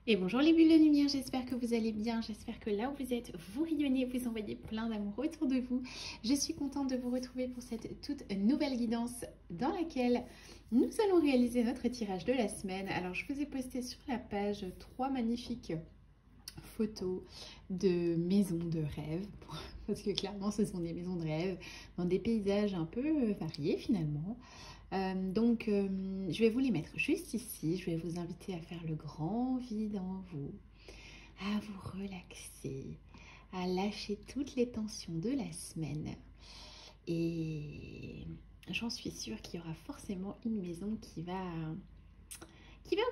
Et bonjour les bulles de lumière, j'espère que vous allez bien, j'espère que là où vous êtes, vous rayonnez, vous envoyez plein d'amour autour de vous. Je suis contente de vous retrouver pour cette toute nouvelle guidance dans laquelle nous allons réaliser notre tirage de la semaine. Alors je vous ai posté sur la page 3 magnifiques photos de maisons de rêve, parce que clairement ce sont des maisons de rêve dans des paysages un peu variés finalement. Je vais vous les mettre juste ici. Je vais vous inviter à faire le grand vide en vous, à vous relaxer, à lâcher toutes les tensions de la semaine. Et j'en suis sûre qu'il y aura forcément une maison qui va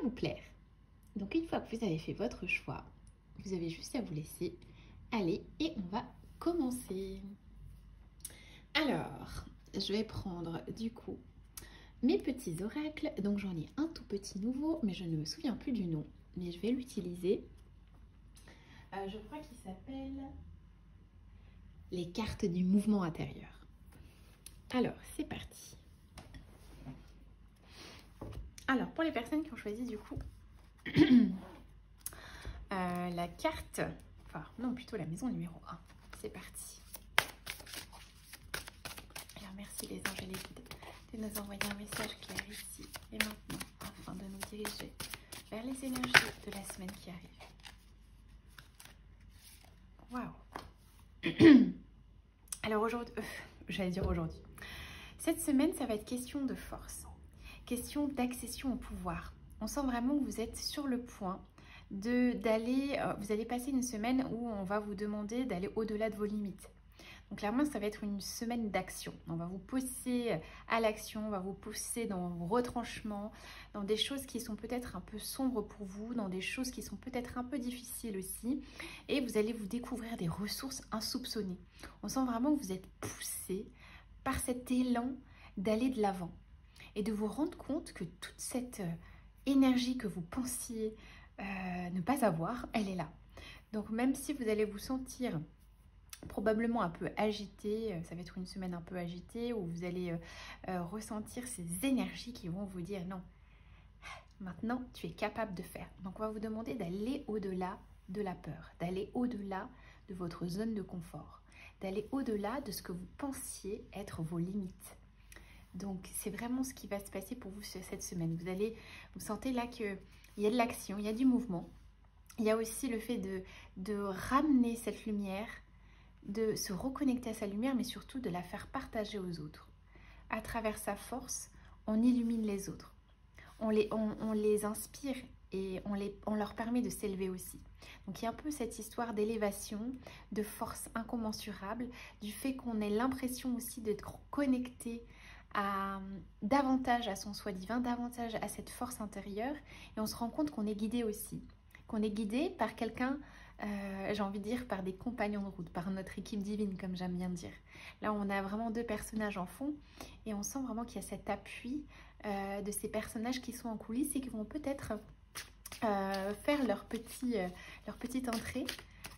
vous plaire. Donc une fois que vous avez fait votre choix, vous avez juste à vous laisser aller et on va commencer. Alors, je vais prendre du coup mes petits oracles. Donc j'en ai un tout petit nouveau, mais je ne me souviens plus du nom. Mais je vais l'utiliser. Je crois qu'il s'appelle les cartes du mouvement intérieur. Alors, c'est parti. Alors, pour les personnes qui ont choisi du coup la carte, enfin non, plutôt la maison numéro 1. C'est parti. Alors, merci les anges et les guides de nous envoyer un message clair ici et maintenant afin de nous diriger vers les énergies de la semaine qui arrive. Waouh. Alors aujourd'hui, j'allais dire aujourd'hui, cette semaine, ça va être question de force, question d'accession au pouvoir. On sent vraiment que vous êtes sur le point d'aller, vous allez passer une semaine où on va vous demander d'aller au-delà de vos limites. Donc clairement, ça va être une semaine d'action. On va vous pousser à l'action, on va vous pousser dans vos retranchements, dans des choses qui sont peut-être un peu sombres pour vous, dans des choses qui sont peut-être un peu difficiles aussi. Et vous allez vous découvrir des ressources insoupçonnées. On sent vraiment que vous êtes poussé par cet élan d'aller de l'avant. Et de vous rendre compte que toute cette énergie que vous pensiez ne pas avoir, elle est là. Donc même si vous allez vous sentir probablement un peu agité, ça va être une semaine un peu agitée où vous allez ressentir ces énergies qui vont vous dire non, maintenant tu es capable de faire. Donc on va vous demander d'aller au-delà de la peur, d'aller au-delà de votre zone de confort, d'aller au-delà de ce que vous pensiez être vos limites. Donc c'est vraiment ce qui va se passer pour vous cette semaine. Vous sentez là qu'il y a de l'action, il y a du mouvement. Il y a aussi le fait de ramener cette lumière, de se reconnecter à sa lumière, mais surtout de la faire partager aux autres. À travers sa force, on illumine les autres. On les inspire et on leur permet de s'élever aussi. Donc il y a un peu cette histoire d'élévation, de force incommensurable, du fait qu'on ait l'impression aussi d'être connecté davantage à son soi divin, davantage à cette force intérieure, et on se rend compte qu'on est guidé aussi, qu'on est guidé par quelqu'un, j'ai envie de dire par des compagnons de route, par notre équipe divine comme j'aime bien dire. Là on a vraiment deux personnages en fond et on sent vraiment qu'il y a cet appui de ces personnages qui sont en coulisses et qui vont peut-être faire leur petite entrée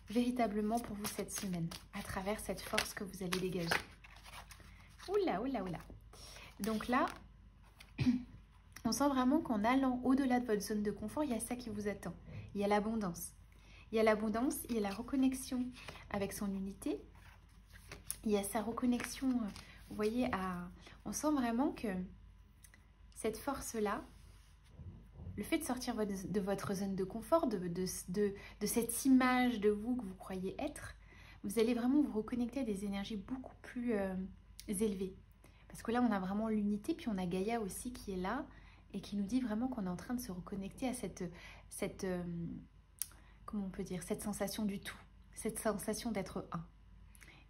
véritablement pour vous cette semaine à travers cette force que vous allez dégager. Oula, oula, oula. Donc là, on sent vraiment qu'en allant au-delà de votre zone de confort, il y a ça qui vous attend. Il y a l'abondance. Il y a l'abondance, il y a la reconnexion avec son unité. Il y a sa reconnexion, vous voyez, on sent vraiment que cette force-là, le fait de sortir de votre zone de confort, de cette image de vous que vous croyez être, vous allez vraiment vous reconnecter à des énergies beaucoup plus élevées. Parce que là, on a vraiment l'unité, puis on a Gaïa aussi qui est là et qui nous dit vraiment qu'on est en train de se reconnecter à comment on peut dire, cette sensation du tout, cette sensation d'être un.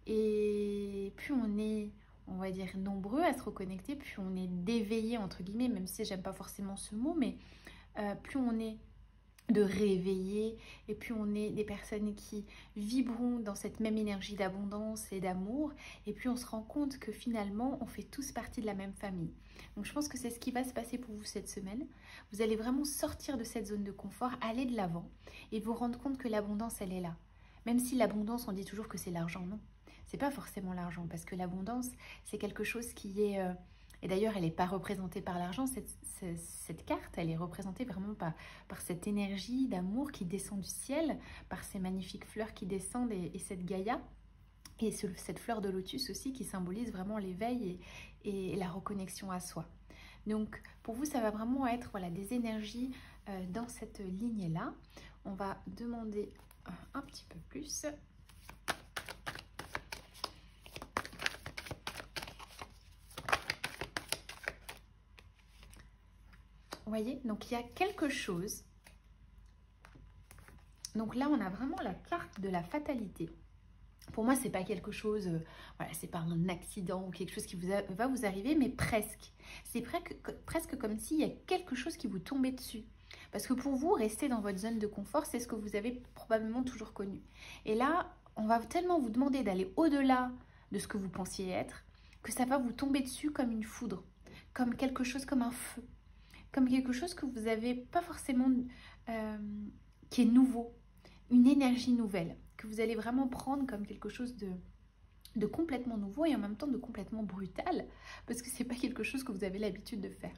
Et plus on est, on va dire, nombreux à se reconnecter, plus on est d'éveillés, entre guillemets, même si j'aime pas forcément ce mot, mais plus on est de réveiller et puis on est des personnes qui vibront dans cette même énergie d'abondance et d'amour et puis on se rend compte que finalement on fait tous partie de la même famille. Donc je pense que c'est ce qui va se passer pour vous cette semaine. Vous allez vraiment sortir de cette zone de confort, aller de l'avant et vous rendre compte que l'abondance elle est là. Même si l'abondance on dit toujours que c'est l'argent, non. C'est pas forcément l'argent parce que l'abondance c'est quelque chose qui est Et d'ailleurs, elle n'est pas représentée par l'argent, cette carte, elle est représentée vraiment par cette énergie d'amour qui descend du ciel, par ces magnifiques fleurs qui descendent et cette Gaïa. Et cette fleur de lotus aussi qui symbolise vraiment l'éveil et la reconnexion à soi. Donc pour vous, ça va vraiment être voilà, des énergies dans cette lignée-là. On va demander un petit peu plus. Vous voyez, donc il y a quelque chose. Donc là, on a vraiment la carte de la fatalité. Pour moi, c'est pas quelque chose, voilà, c'est pas un accident ou quelque chose qui va vous arriver, mais presque. C'est presque comme s'il y a quelque chose qui vous tombait dessus. Parce que pour vous, rester dans votre zone de confort, c'est ce que vous avez probablement toujours connu. Et là, on va tellement vous demander d'aller au-delà de ce que vous pensiez être, que ça va vous tomber dessus comme une foudre, comme quelque chose, comme un feu, comme quelque chose que vous n'avez pas forcément, qui est nouveau, une énergie nouvelle, que vous allez vraiment prendre comme quelque chose de complètement nouveau et en même temps de complètement brutal, parce que c'est pas quelque chose que vous avez l'habitude de faire.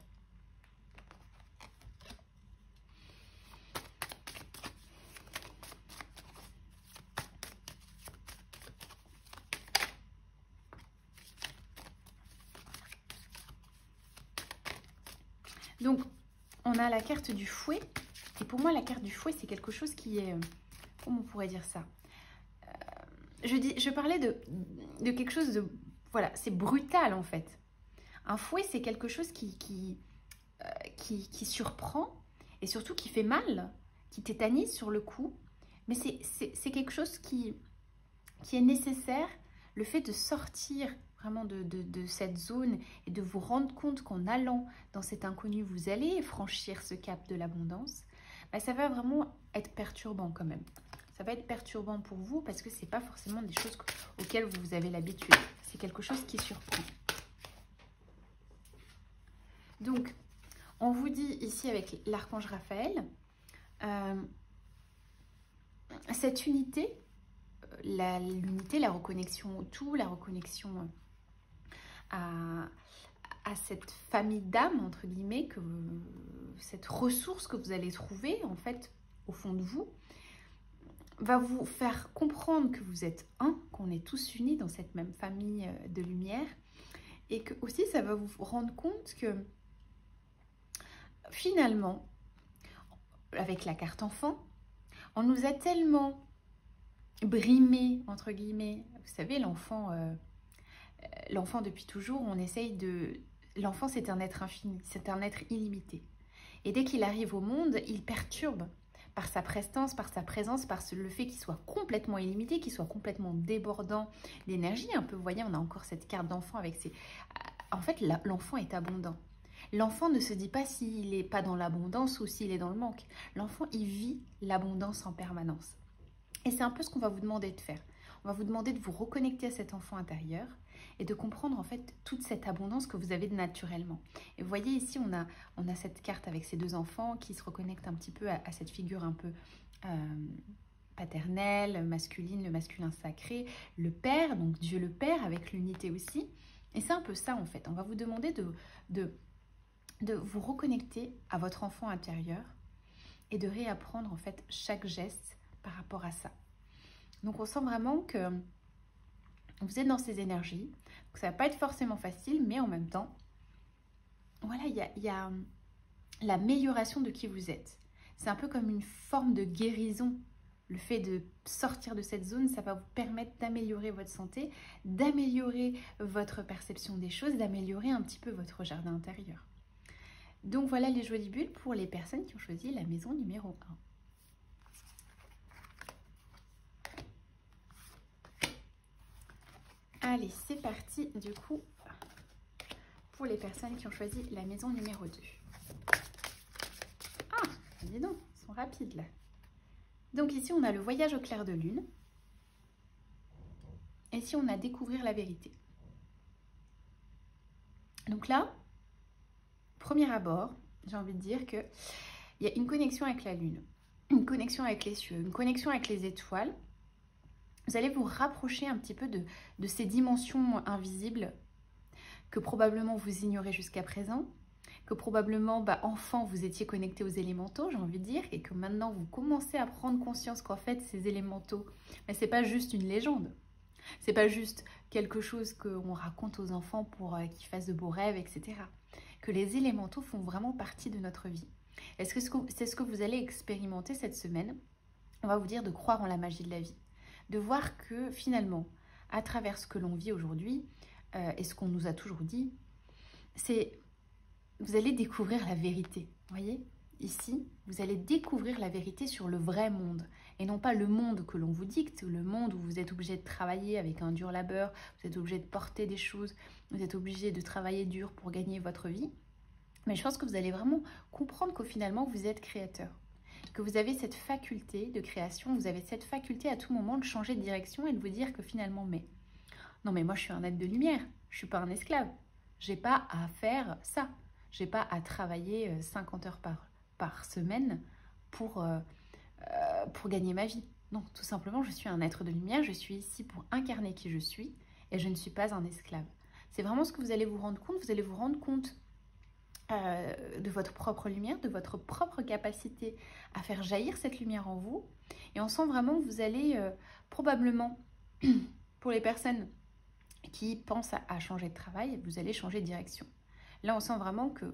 Donc, on a la carte du fouet. Et pour moi, la carte du fouet, c'est quelque chose qui est... Comment on pourrait dire ça? Je parlais de quelque chose de... Voilà, c'est brutal en fait. Un fouet, c'est quelque chose qui surprend et surtout qui fait mal, qui tétanise sur le coup. Mais c'est quelque chose qui est nécessaire. Le fait de sortir vraiment de cette zone et de vous rendre compte qu'en allant dans cet inconnu, vous allez franchir ce cap de l'abondance, bah, ça va vraiment être perturbant quand même. Ça va être perturbant pour vous parce que ce n'est pas forcément des choses auxquelles vous avez l'habitude. C'est quelque chose qui surprend. Donc, on vous dit ici avec l'archange Raphaël, cette unité, l'unité, la reconnexion au tout, la reconnexion à cette famille d'âme, entre guillemets, cette ressource que vous allez trouver, en fait, au fond de vous, va vous faire comprendre que vous êtes un, qu'on est tous unis dans cette même famille de lumière, et que aussi ça va vous rendre compte que finalement, avec la carte enfant, on nous a tellement brimé, entre guillemets, vous savez, l'enfant depuis toujours, on essaye de... L'enfant, c'est un être infini, c'est un être illimité. Et dès qu'il arrive au monde, il perturbe par sa prestance, par sa présence, par le fait qu'il soit complètement illimité, qu'il soit complètement débordant d'énergie. Un peu, vous voyez, on a encore cette carte d'enfant avec ses... En fait, l'enfant est abondant. L'enfant ne se dit pas s'il n'est pas dans l'abondance ou s'il est dans le manque. L'enfant, il vit l'abondance en permanence. Et c'est un peu ce qu'on va vous demander de faire. On va vous demander de vous reconnecter à cet enfant intérieur et de comprendre en fait toute cette abondance que vous avez naturellement. Et vous voyez ici, on a cette carte avec ces deux enfants qui se reconnectent un petit peu à cette figure un peu paternelle, masculine, le masculin sacré, le Père, donc Dieu le Père avec l'unité aussi. Et c'est un peu ça en fait. On va vous demander de vous reconnecter à votre enfant intérieur et de réapprendre en fait chaque geste par rapport à ça. Donc on sent vraiment que vous êtes dans ces énergies, donc ça va pas être forcément facile, mais en même temps, voilà, il y a l'amélioration de qui vous êtes. C'est un peu comme une forme de guérison. Le fait de sortir de cette zone, ça va vous permettre d'améliorer votre santé, d'améliorer votre perception des choses, d'améliorer un petit peu votre jardin intérieur. Donc voilà les jolies bulles pour les personnes qui ont choisi la maison numéro 1. Allez, c'est parti du coup pour les personnes qui ont choisi la maison numéro 2. Ah, dis donc, ils sont rapides là. Donc ici, on a le voyage au clair de lune. Et ici, on a découvrir la vérité. Donc là, premier abord, j'ai envie de dire qu'il y a une connexion avec la lune, une connexion avec les cieux, une connexion avec les étoiles. Vous allez vous rapprocher un petit peu de ces dimensions invisibles que probablement vous ignorez jusqu'à présent, que probablement, enfant, vous étiez connecté aux élémentaux, j'ai envie de dire, et que maintenant, vous commencez à prendre conscience qu'en fait, ces élémentaux, c'est pas juste une légende. C'est pas juste quelque chose qu'on raconte aux enfants pour qu'ils fassent de beaux rêves, etc. Que les élémentaux font vraiment partie de notre vie. Est-ce que c'est ce que vous allez expérimenter cette semaine? On va vous dire de croire en la magie de la vie. De voir que finalement, à travers ce que l'on vit aujourd'hui, et ce qu'on nous a toujours dit, c'est... Vous allez découvrir la vérité, voyez? Ici, vous allez découvrir la vérité sur le vrai monde et non pas le monde que l'on vous dicte, le monde où vous êtes obligé de travailler avec un dur labeur, vous êtes obligé de porter des choses, vous êtes obligé de travailler dur pour gagner votre vie. Mais je pense que vous allez vraiment comprendre qu'au finalement, vous êtes créateur, que vous avez cette faculté de création, vous avez cette faculté à tout moment de changer de direction et de vous dire que finalement, non mais moi je suis un être de lumière, je ne suis pas un esclave, j'ai pas à faire ça. Je n'ai pas à travailler 50 heures par semaine pour gagner ma vie. Non, tout simplement, je suis un être de lumière, je suis ici pour incarner qui je suis et je ne suis pas un esclave. C'est vraiment ce que vous allez vous rendre compte. Vous allez vous rendre compte de votre propre lumière, de votre propre capacité à faire jaillir cette lumière en vous. Et on sent vraiment que vous allez probablement, pour les personnes qui pensent à changer de travail, vous allez changer de direction. Là, on sent vraiment que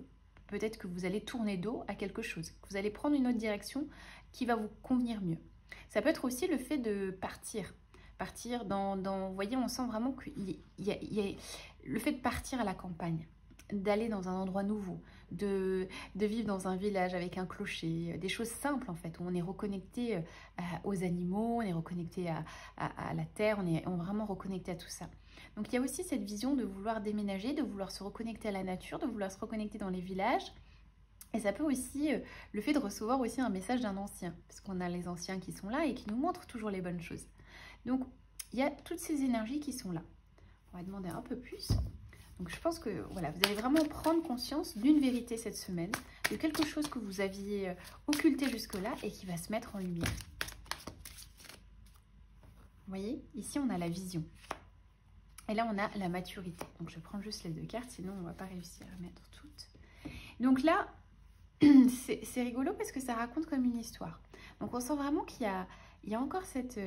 peut-être que vous allez tourner dos à quelque chose, que vous allez prendre une autre direction qui va vous convenir mieux. Ça peut être aussi le fait de partir dans vous voyez, on sent vraiment qu'il y a le fait de partir à la campagne, d'aller dans un endroit nouveau, de vivre dans un village avec un clocher, des choses simples en fait, où on est reconnecté aux animaux, on est reconnecté à la terre, on est vraiment reconnecté à tout ça. Donc il y a aussi cette vision de vouloir déménager, de vouloir se reconnecter à la nature, de vouloir se reconnecter dans les villages. Et ça peut aussi, le fait de recevoir aussi un message d'un ancien, parce qu'on a les anciens qui sont là et qui nous montrent toujours les bonnes choses. Donc il y a toutes ces énergies qui sont là. On va demander un peu plus. Donc je pense que voilà, vous allez vraiment prendre conscience d'une vérité cette semaine, de quelque chose que vous aviez occulté jusque-là et qui va se mettre en lumière. Vous voyez, ici on a la vision. Et là, on a la maturité. Donc, je vais prendre juste les deux cartes, sinon on ne va pas réussir à mettre toutes. Donc là, c'est rigolo parce que ça raconte comme une histoire. Donc, on sent vraiment qu'il y a encore cette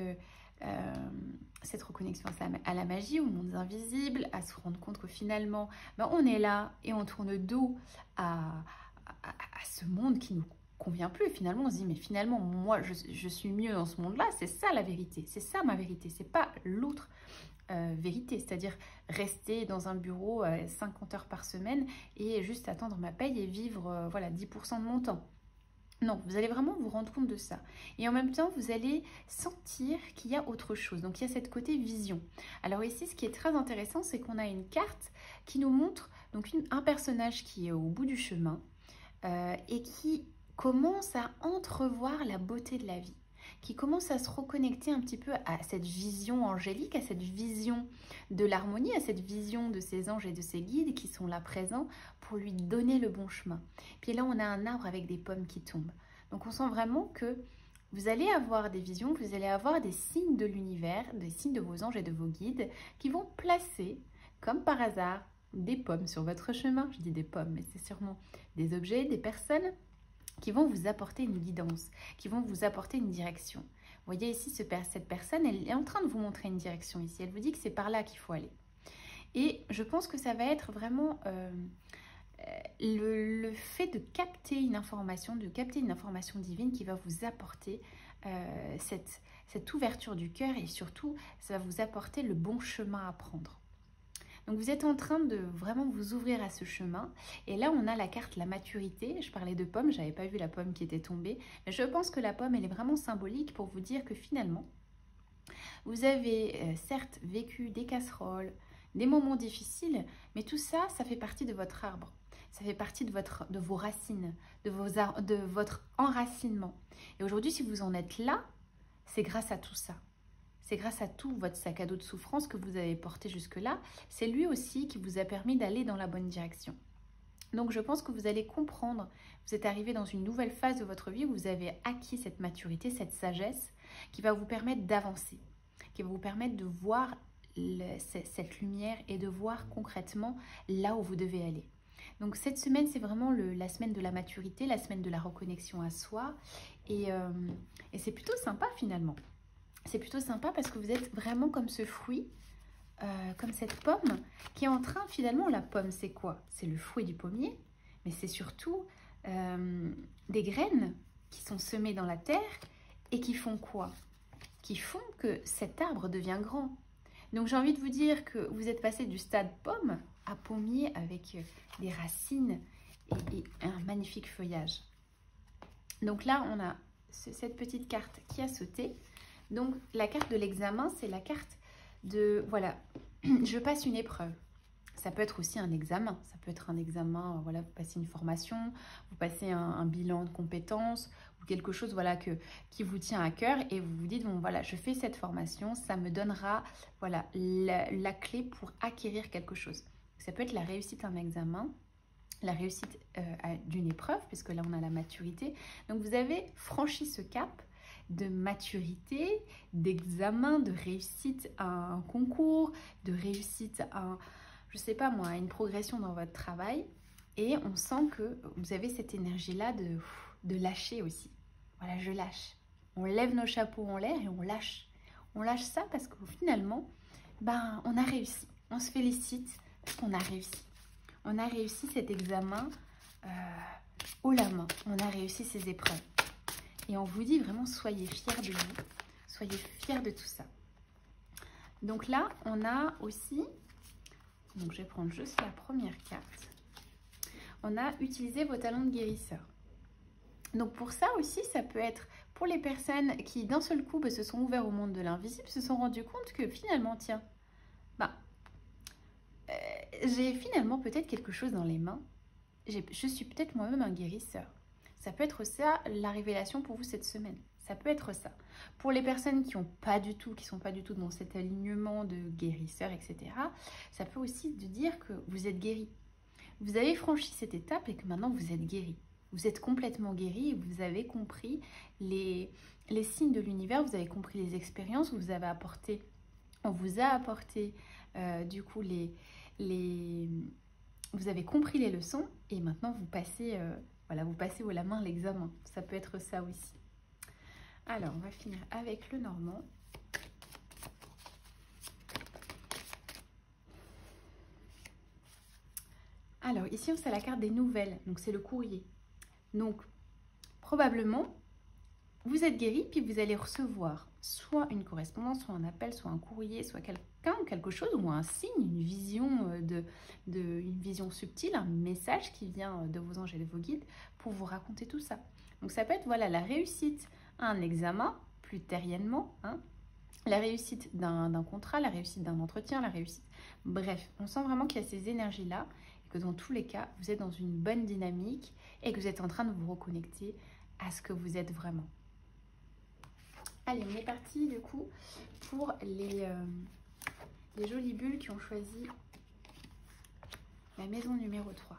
reconnexion à la magie, aux mondes invisibles, à se rendre compte que finalement, on est là et on tourne dos à ce monde qui nous convient plus. Finalement, on se dit, mais finalement, moi, je suis mieux dans ce monde-là. C'est ça la vérité. C'est ça ma vérité. C'est pas l'autre vérité, c'est-à-dire rester dans un bureau 50 heures par semaine et juste attendre ma paye et vivre 10% de mon temps. Non, vous allez vraiment vous rendre compte de ça. Et en même temps, vous allez sentir qu'il y a autre chose. Donc, il y a cette côté vision. Alors ici, ce qui est très intéressant, c'est qu'on a une carte qui nous montre donc un personnage qui est au bout du chemin et qui commence à entrevoir la beauté de la vie, qui commence à se reconnecter un petit peu à cette vision angélique, à cette vision de l'harmonie, à cette vision de ses anges et de ses guides qui sont là présents pour lui donner le bon chemin. Puis là, on a un arbre avec des pommes qui tombent. Donc, on sent vraiment que vous allez avoir des visions, vous allez avoir des signes de l'univers, des signes de vos anges et de vos guides qui vont placer, comme par hasard, des pommes sur votre chemin. Je dis des pommes, mais c'est sûrement des objets, des personnes qui vont vous apporter une guidance, qui vont vous apporter une direction. Vous voyez ici, cette personne, elle est en train de vous montrer une direction ici. Elle vous dit que c'est par là qu'il faut aller. Et je pense que ça va être vraiment le fait de capter une information, divine qui va vous apporter cette ouverture du cœur et surtout, ça va vous apporter le bon chemin à prendre. Donc, vous êtes en train de vraiment vous ouvrir à ce chemin. Et là, on a la carte la maturité. Je parlais de pommes, je n'avais pas vu la pomme qui était tombée. Mais je pense que la pomme, elle est vraiment symbolique pour vous dire que finalement, vous avez certes vécu des casseroles, des moments difficiles, mais tout ça, ça fait partie de votre arbre. Ça fait partie de vos racines, de votre enracinement. Et aujourd'hui, si vous en êtes là, c'est grâce à tout ça. C'est grâce à tout votre sac à dos de souffrance que vous avez porté jusque-là. C'est lui aussi qui vous a permis d'aller dans la bonne direction. Donc, je pense que vous allez comprendre. Vous êtes arrivé dans une nouvelle phase de votre vie où vous avez acquis cette maturité, cette sagesse qui va vous permettre d'avancer, qui va vous permettre de voir cette lumière et de voir concrètement là où vous devez aller. Donc cette semaine, c'est vraiment la semaine de la maturité, la semaine de la reconnexion à soi. Et c'est plutôt sympa finalement. C'est plutôt sympa parce que vous êtes vraiment comme ce fruit, comme cette pomme qui est en train, finalement, la pomme c'est quoi? C'est le fruit du pommier, mais c'est surtout des graines qui sont semées dans la terre et qui font quoi? Qui font que cet arbre devient grand. Donc j'ai envie de vous dire que vous êtes passé du stade pomme à pommier avec des racines et un magnifique feuillage. Donc là, on a cette petite carte qui a sauté. Donc la carte de l'examen, c'est la carte de, voilà, je passe une épreuve. Ça peut être aussi un examen. Ça peut être un examen, voilà, vous passez une formation, vous passez un bilan de compétences ou quelque chose, voilà, qui vous tient à cœur et vous vous dites, bon, voilà, je fais cette formation, ça me donnera, voilà, la clé pour acquérir quelque chose. Ça peut être la réussite d'un examen, la réussite d'une épreuve, puisque là, on a la maturité. Donc, vous avez franchi ce cap de maturité, d'examen, de réussite à un concours, de réussite à, je sais pas moi, une progression dans votre travail. Et on sent que vous avez cette énergie-là de lâcher aussi. Voilà, je lâche. On lève nos chapeaux en l'air et on lâche. On lâche ça parce que finalement, ben, on a réussi. On se félicite parce qu'on a réussi. On a réussi cet examen haut la main. On a réussi ces épreuves. Et on vous dit vraiment, soyez fiers de vous. Soyez fiers de tout ça. Donc là, on a aussi... Donc, je vais prendre juste la première carte. On a utilisé vos talents de guérisseur. Donc, pour ça aussi, ça peut être pour les personnes qui, d'un seul coup, se sont ouverts au monde de l'invisible, se sont rendus compte que finalement, tiens, j'ai finalement peut-être quelque chose dans les mains. Je suis peut-être moi-même un guérisseur. Ça peut être ça, la révélation pour vous cette semaine. Ça peut être ça. Pour les personnes qui sont pas du tout dans cet alignement de guérisseur, etc., ça peut aussi de dire que vous êtes guéri. Vous avez franchi cette étape et que maintenant vous êtes guéri. Vous êtes complètement guéri et vous avez compris les signes de l'univers, vous avez compris les expériences, on vous a apporté du coup vous avez compris les leçons et maintenant vous passez, voilà, vous passez haut la main l'examen. Ça peut être ça aussi. Alors, on va finir avec le normand. Alors, ici, c'est la carte des nouvelles. Donc, c'est le courrier. Donc, probablement, vous êtes guéri, puis vous allez recevoir soit une correspondance, soit un appel, soit un courrier, soit quelqu'un ou quelque chose, ou un signe, une vision, une vision subtile, un message qui vient de vos anges et de vos guides pour vous raconter tout ça. Donc, ça peut être, voilà, la réussite à un examen, plus terriennement, hein, la réussite d'un contrat, la réussite d'un entretien, la réussite... Bref, on sent vraiment qu'il y a ces énergies-là et que dans tous les cas, vous êtes dans une bonne dynamique et que vous êtes en train de vous reconnecter à ce que vous êtes vraiment. Allez, on est parti du coup pour les jolies bulles qui ont choisi la maison numéro 3.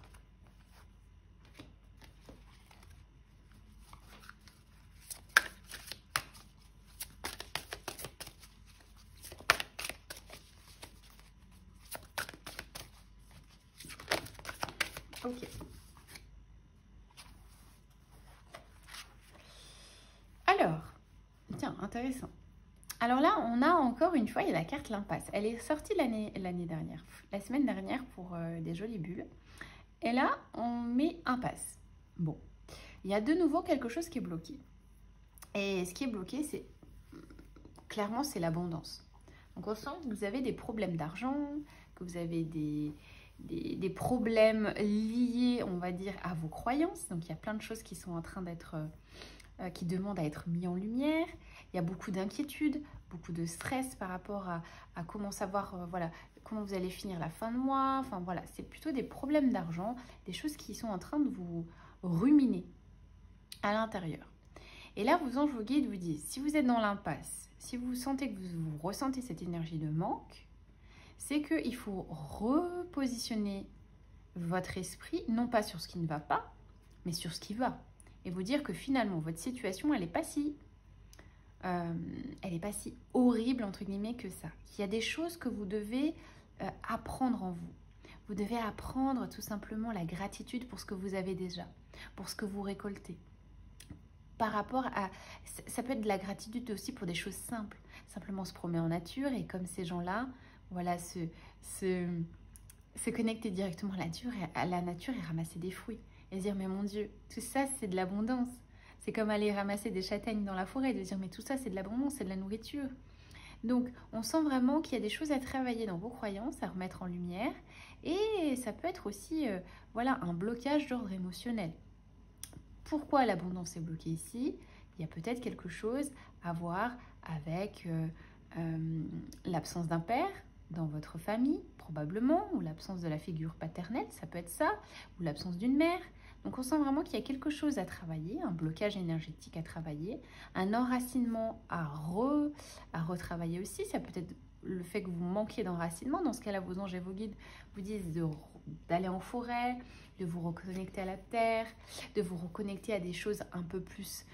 Ok. Alors, tiens, intéressant. Alors là, on a encore une fois, il y a la carte l'impasse. Elle est sortie l'année dernière, la semaine dernière pour des jolies bulles. Et là, on met impasse. Bon, il y a de nouveau quelque chose qui est bloqué. Et ce qui est bloqué, c'est clairement, c'est l'abondance. Donc on sent que vous avez des problèmes d'argent, que vous avez des problèmes liés, on va dire, à vos croyances. Donc, il y a plein de choses qui sont en train d'être, qui demandent à être mis en lumière. Il y a beaucoup d'inquiétudes, beaucoup de stress par rapport à comment savoir, voilà, comment vous allez finir la fin de mois. Enfin, voilà, c'est plutôt des problèmes d'argent, des choses qui sont en train de vous ruminer à l'intérieur. Et là, vos anges, vos guides vous disent, si vous êtes dans l'impasse, si vous sentez que vous ressentez cette énergie de manque, c'est qu'il faut repositionner votre esprit, non pas sur ce qui ne va pas, mais sur ce qui va. Et vous dire que finalement, votre situation, elle n'est pas si elle n'est pas si horrible, entre guillemets, que ça. Il y a des choses que vous devez apprendre en vous. Vous devez apprendre tout simplement la gratitude pour ce que vous avez déjà, pour ce que vous récoltez. Par rapport à... Ça peut être de la gratitude aussi pour des choses simples. Simplement se promener en nature et comme ces gens-là, voilà, se connecter directement à la nature et ramasser des fruits. Et dire, mais mon Dieu, tout ça, c'est de l'abondance. C'est comme aller ramasser des châtaignes dans la forêt, de dire, mais tout ça, c'est de l'abondance, c'est de la nourriture. Donc, on sent vraiment qu'il y a des choses à travailler dans vos croyances, à remettre en lumière. Et ça peut être aussi, voilà, un blocage d'ordre émotionnel. Pourquoi l'abondance est bloquée ici? Il y a peut-être quelque chose à voir avec l'absence d'un père dans votre famille, probablement, ou l'absence de la figure paternelle, ça peut être ça, ou l'absence d'une mère. Donc on sent vraiment qu'il y a quelque chose à travailler, un blocage énergétique à travailler, un enracinement à retravailler aussi. Ça peut être le fait que vous manquiez d'enracinement. Dans ce cas-là, vos anges et vos guides vous disent d'aller en forêt, de vous reconnecter à la terre, de vous reconnecter à des choses un peu plus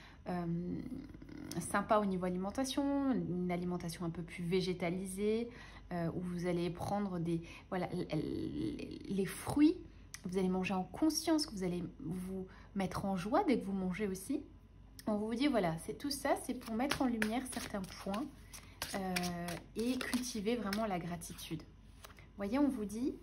sympas au niveau alimentation, une alimentation un peu plus végétalisée, où vous allez prendre les fruits. Vous allez manger en conscience, que vous allez vous mettre en joie dès que vous mangez aussi. On vous dit, voilà, c'est tout ça, c'est pour mettre en lumière certains points et cultiver vraiment la gratitude. Vous voyez, on vous dit,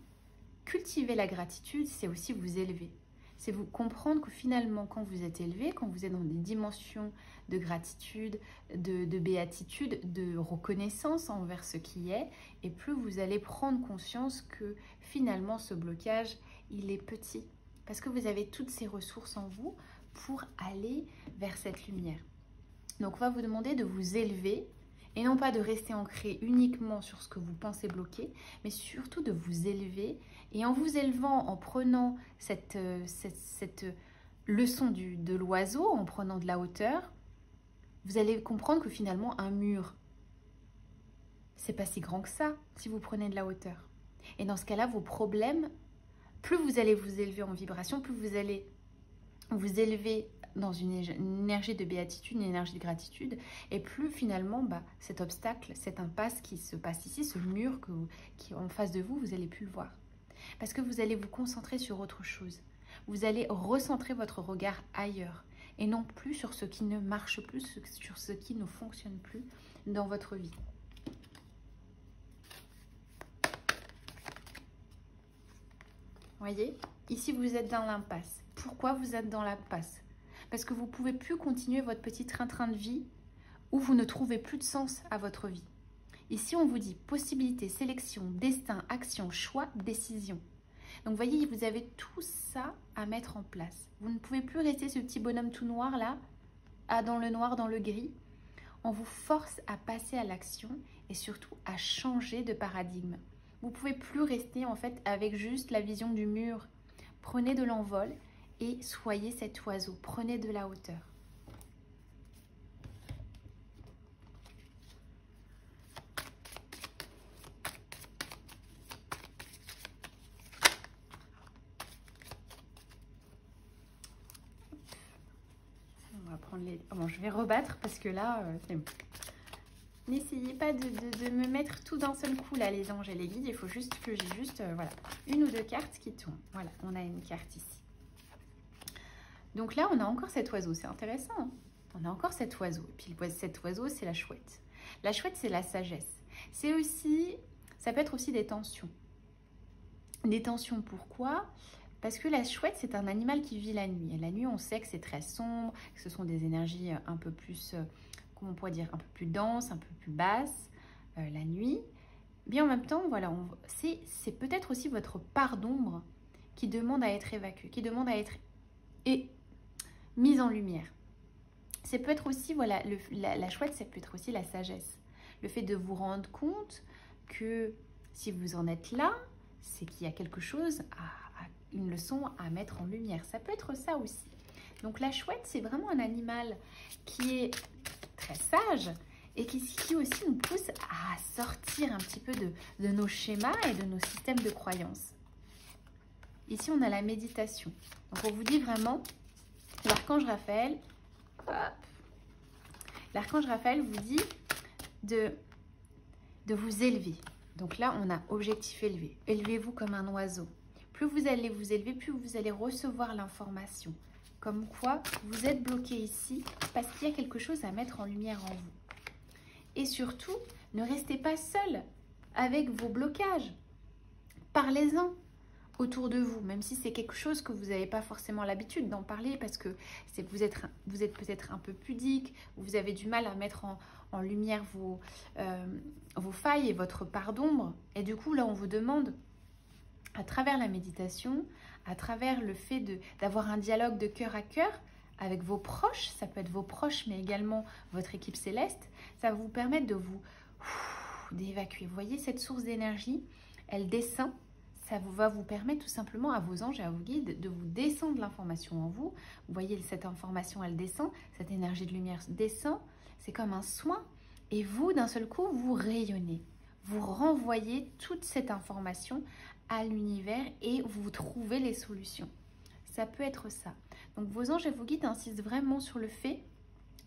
cultiver la gratitude, c'est aussi vous élever. C'est vous comprendre que finalement, quand vous êtes élevé, quand vous êtes dans des dimensions de gratitude, de béatitude, de reconnaissance envers ce qui est, et plus vous allez prendre conscience que finalement, ce blocage, il est petit. Parce que vous avez toutes ces ressources en vous pour aller vers cette lumière. Donc, on va vous demander de vous élever et non pas de rester ancré uniquement sur ce que vous pensez bloquer, mais surtout de vous élever. Et en vous élevant, en prenant cette leçon de l'oiseau, en prenant de la hauteur, vous allez comprendre que finalement, un mur, c'est pas si grand que ça si vous prenez de la hauteur. Et dans ce cas-là, vos problèmes, plus vous allez vous élever en vibration, plus vous allez vous élever dans une énergie de béatitude, une énergie de gratitude, et plus finalement, cet obstacle, cette impasse qui se passe ici, ce mur qui est en face de vous, vous n'allez plus le voir. Parce que vous allez vous concentrer sur autre chose. Vous allez recentrer votre regard ailleurs, et non plus sur ce qui ne marche plus, sur ce qui ne fonctionne plus dans votre vie. Voyez, ici vous êtes dans l'impasse. Pourquoi vous êtes dans l'impasse? Parce que vous ne pouvez plus continuer votre petit train-train de vie où vous ne trouvez plus de sens à votre vie. Ici, on vous dit possibilité, sélection, destin, action, choix, décision. Donc, voyez, vous avez tout ça à mettre en place. Vous ne pouvez plus rester ce petit bonhomme tout noir là, dans le noir, dans le gris. On vous force à passer à l'action et surtout à changer de paradigme. Vous ne pouvez plus rester en fait avec juste la vision du mur. Prenez de l'envol et soyez cet oiseau. Prenez de la hauteur. On va prendre les... Bon, je vais rebattre parce que là, c'est bon. N'essayez pas de me mettre tout d'un seul coup, là, les anges et les guides. Il faut juste que j'ai juste, voilà, une ou deux cartes qui tournent. Voilà, on a une carte ici. Donc là, on a encore cet oiseau. C'est intéressant, hein. On a encore cet oiseau. Et puis cet oiseau, c'est la chouette. La chouette, c'est la sagesse. C'est aussi, ça peut être aussi des tensions. Des tensions, pourquoi ? Parce que la chouette, c'est un animal qui vit la nuit. Et la nuit, on sait que c'est très sombre, que ce sont des énergies un peu plus... on pourrait dire un peu plus dense, un peu plus basse, la nuit. Bien en même temps, voilà, c'est peut-être aussi votre part d'ombre qui demande à être évacuée, qui demande à être mise en lumière. C'est peut-être aussi, voilà, la chouette, ça peut être aussi la sagesse. Le fait de vous rendre compte que si vous en êtes là, c'est qu'il y a quelque chose, une leçon à mettre en lumière. Ça peut être ça aussi. Donc la chouette, c'est vraiment un animal qui est très sage et qui aussi nous pousse à sortir un petit peu de nos schémas et de nos systèmes de croyances. Ici, on a la méditation. Donc, on vous dit vraiment, l'archange Raphaël, hop, l'archange Raphaël vous dit de vous élever. Donc là, on a objectif élevé. Élevez-vous comme un oiseau. Plus vous allez vous élever, plus vous allez recevoir l'information. Comme quoi, vous êtes bloqué ici parce qu'il y a quelque chose à mettre en lumière en vous. Et surtout, ne restez pas seul avec vos blocages. Parlez-en autour de vous, même si c'est quelque chose que vous n'avez pas forcément l'habitude d'en parler parce que vous êtes peut-être un peu pudique, vous avez du mal à mettre en lumière vos failles et votre part d'ombre. Et du coup, là, on vous demande, à travers la méditation, à travers le fait d'avoir un dialogue de cœur à cœur avec vos proches, ça peut être vos proches, mais également votre équipe céleste, ça va vous permettre d'évacuer. Vous voyez, cette source d'énergie, elle descend. Ça va vous permettre tout simplement à vos anges et à vos guides de vous descendre l'information en vous. Vous voyez, cette information, elle descend, cette énergie de lumière descend. C'est comme un soin. Et vous, d'un seul coup, vous rayonnez. Vous renvoyez toute cette information à l'univers et vous trouvez les solutions. Ça peut être ça. Donc, vos anges et vos guides insistent vraiment sur le fait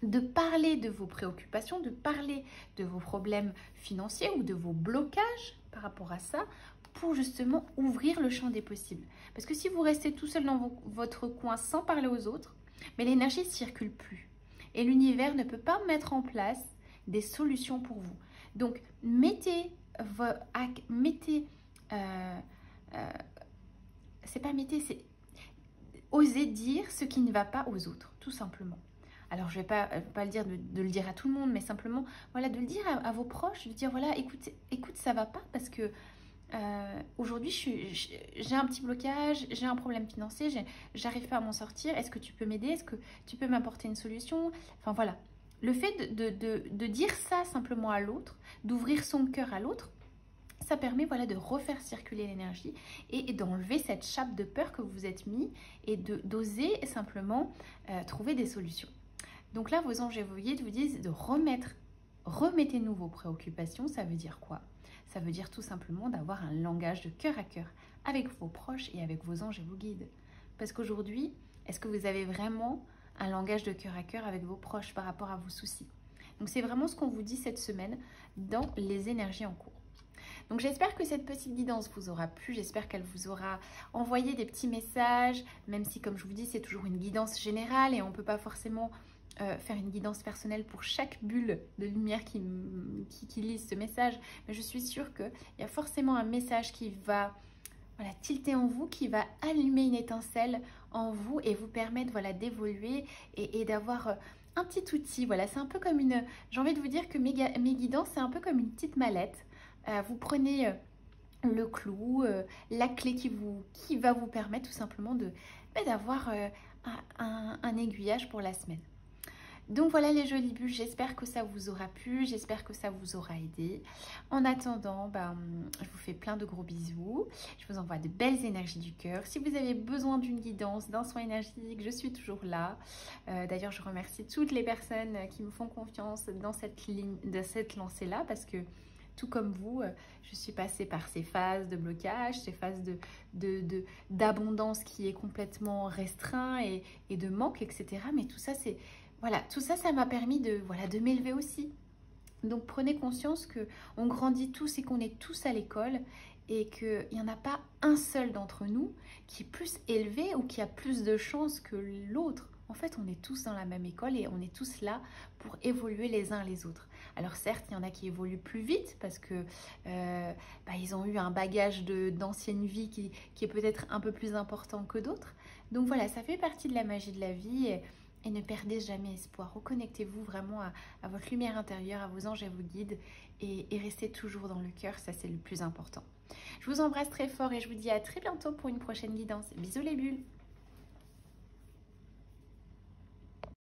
de parler de vos préoccupations, de parler de vos problèmes financiers ou de vos blocages par rapport à ça, pour justement ouvrir le champ des possibles. Parce que si vous restez tout seul dans votre coin sans parler aux autres, mais l'énergie ne circule plus. Et l'univers ne peut pas mettre en place des solutions pour vous. Donc, osez dire ce qui ne va pas aux autres, tout simplement. Alors, je ne vais pas le dire de le dire à tout le monde, mais simplement, voilà, de le dire à vos proches, de dire, voilà, écoute, ça ne va pas parce que aujourd'hui, j'ai un petit blocage, j'ai un problème financier, j'arrive pas à m'en sortir. Est-ce que tu peux m'aider? Est-ce que tu peux m'apporter une solution? Enfin, voilà. Le fait de dire ça simplement à l'autre, d'ouvrir son cœur à l'autre, ça permet voilà, de refaire circuler l'énergie et d'enlever cette chape de peur que vous êtes mis et d'oser simplement trouver des solutions. Donc là, vos anges et vos guides vous disent de remettez-nous vos préoccupations. Ça veut dire quoi? Ça veut dire tout simplement d'avoir un langage de cœur à cœur avec vos proches et avec vos anges et vos guides. Parce qu'aujourd'hui, est-ce que vous avez vraiment un langage de cœur à cœur avec vos proches par rapport à vos soucis? Donc c'est vraiment ce qu'on vous dit cette semaine dans les énergies en cours. Donc j'espère que cette petite guidance vous aura plu, j'espère qu'elle vous aura envoyé des petits messages, même si comme je vous dis c'est toujours une guidance générale et on ne peut pas forcément faire une guidance personnelle pour chaque bulle de lumière qui lise ce message, mais je suis sûre qu'il y a forcément un message qui va voilà, tilter en vous, qui va allumer une étincelle en vous et vous permettre voilà, d'évoluer et d'avoir un petit outil. Voilà, c'est un peu comme une... J'ai envie de vous dire que mes guidances, c'est un peu comme une petite mallette. Vous prenez le clou, la clé qui va vous permettre tout simplement d'avoir un aiguillage pour la semaine. Donc voilà les jolies bulles, j'espère que ça vous aura plu, j'espère que ça vous aura aidé. En attendant, je vous fais plein de gros bisous, je vous envoie de belles énergies du cœur. Si vous avez besoin d'une guidance, d'un soin énergétique, je suis toujours là. D'ailleurs, je remercie toutes les personnes qui me font confiance dans cette lancée-là parce que tout comme vous, je suis passée par ces phases de blocage, ces phases d'abondance qui est complètement restreint et de manque, etc. Mais tout ça, voilà, tout ça, ça m'a permis de m'élever aussi. Donc prenez conscience qu'on grandit tous et qu'on est tous à l'école et qu'il n'y en a pas un seul d'entre nous qui est plus élevé ou qui a plus de chance que l'autre. En fait, on est tous dans la même école et on est tous là pour évoluer les uns les autres. Alors certes, il y en a qui évoluent plus vite parce que ils ont eu un bagage d'ancienne vie qui est peut-être un peu plus important que d'autres. Donc voilà, ça fait partie de la magie de la vie et ne perdez jamais espoir. Reconnectez-vous vraiment à votre lumière intérieure, à vos anges et à vos guides et restez toujours dans le cœur, ça c'est le plus important. Je vous embrasse très fort et je vous dis à très bientôt pour une prochaine guidance. Bisous les bulles!